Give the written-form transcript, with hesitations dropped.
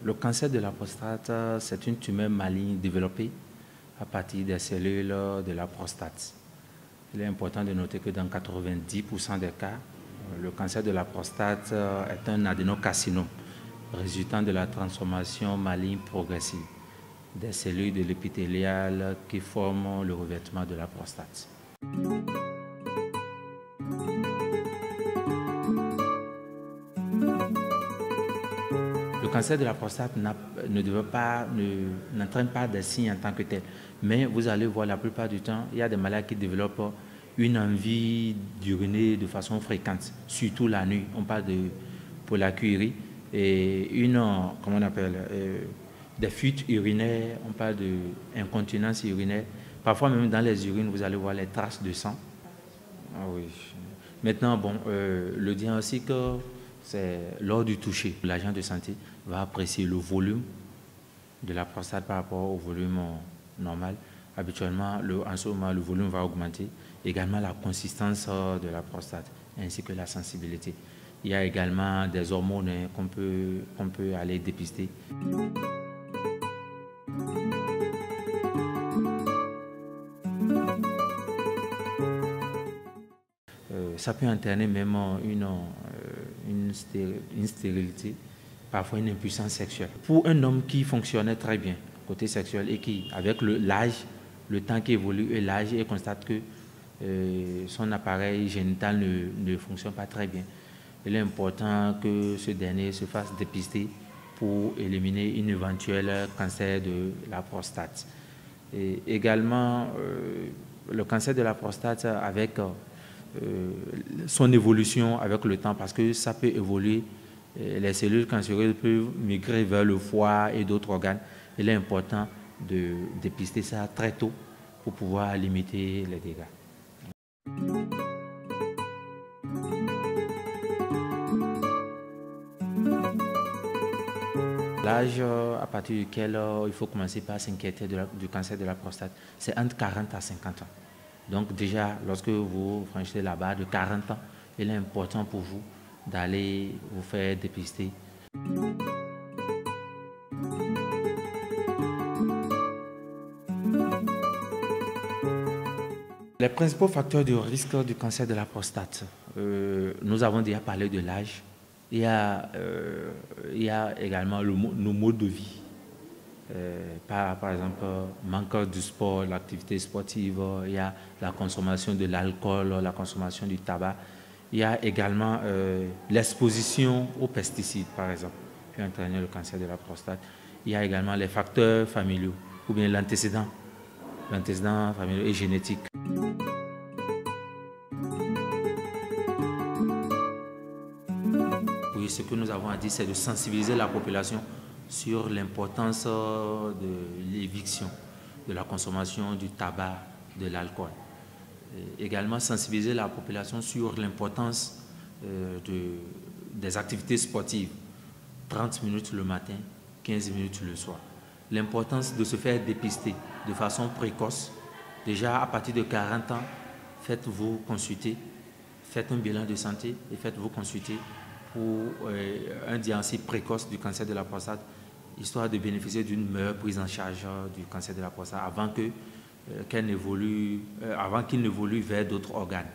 Le cancer de la prostate, c'est une tumeur maligne développée à partir des cellules de la prostate. Il est important de noter que dans 90% des cas, le cancer de la prostate est un adénocarcinome résultant de la transformation maligne progressive des cellules de l'épithélial qui forment le revêtement de la prostate. Le cancer de la prostate n'entraîne pas des signes en tant que tel. Mais vous allez voir, la plupart du temps, il y a des malades qui développent une envie d'uriner de façon fréquente, surtout la nuit. On parle de pollakiurie et des fuites urinaires, on parle d'incontinence urinaire. Parfois même dans les urines, vous allez voir les traces de sang. Ah oui. Maintenant, le diagnostic, c'est lors du toucher. L'agent de santé va apprécier le volume de la prostate par rapport au volume normal. Habituellement, en ce moment, le volume va augmenter. Également la consistance de la prostate ainsi que la sensibilité. Il y a également des hormones qu'on peut aller dépister. Ça peut entraîner même une stérilité, parfois une impuissance sexuelle. Pour un homme qui fonctionnait très bien côté sexuel et qui, avec l'âge, le temps qui évolue et l'âge, il constate que son appareil génital ne fonctionne pas très bien. Il est important que ce dernier se fasse dépister pour éliminer un éventuel cancer de la prostate. Et également, le cancer de la prostate avec son évolution avec le temps, parce que ça peut évoluer, les cellules cancéreuses peuvent migrer vers le foie et d'autres organes. Il est important de dépister ça très tôt pour pouvoir limiter les dégâts. L'âge à partir duquel il faut commencer par s'inquiéter du cancer de la prostate, c'est entre 40 à 50 ans. Donc déjà, lorsque vous franchissez la barre de 40 ans, il est important pour vous d'aller vous faire dépister. Les principaux facteurs de risque du cancer de la prostate, nous avons déjà parlé de l'âge. Il y a également nos modes de vie. Par exemple, manque du sport, l'activité sportive, il y a la consommation de l'alcool, la consommation du tabac. Il y a également l'exposition aux pesticides, par exemple, qui entraîne le cancer de la prostate. Il y a également les facteurs familiaux, ou bien l'antécédent familial et génétique. Oui, ce que nous avons à dire, c'est de sensibiliser la population sur l'importance de l'éviction, de la consommation du tabac, de l'alcool. Également sensibiliser la population sur l'importance des activités sportives, 30 minutes le matin, 15 minutes le soir. L'importance de se faire dépister de façon précoce. Déjà à partir de 40 ans, faites-vous consulter, faites un bilan de santé et faites-vous consulter pour un diagnostic précoce du cancer de la prostate, histoire de bénéficier d'une meilleure prise en charge du cancer de la prostate avant qu'il n'évolue vers d'autres organes.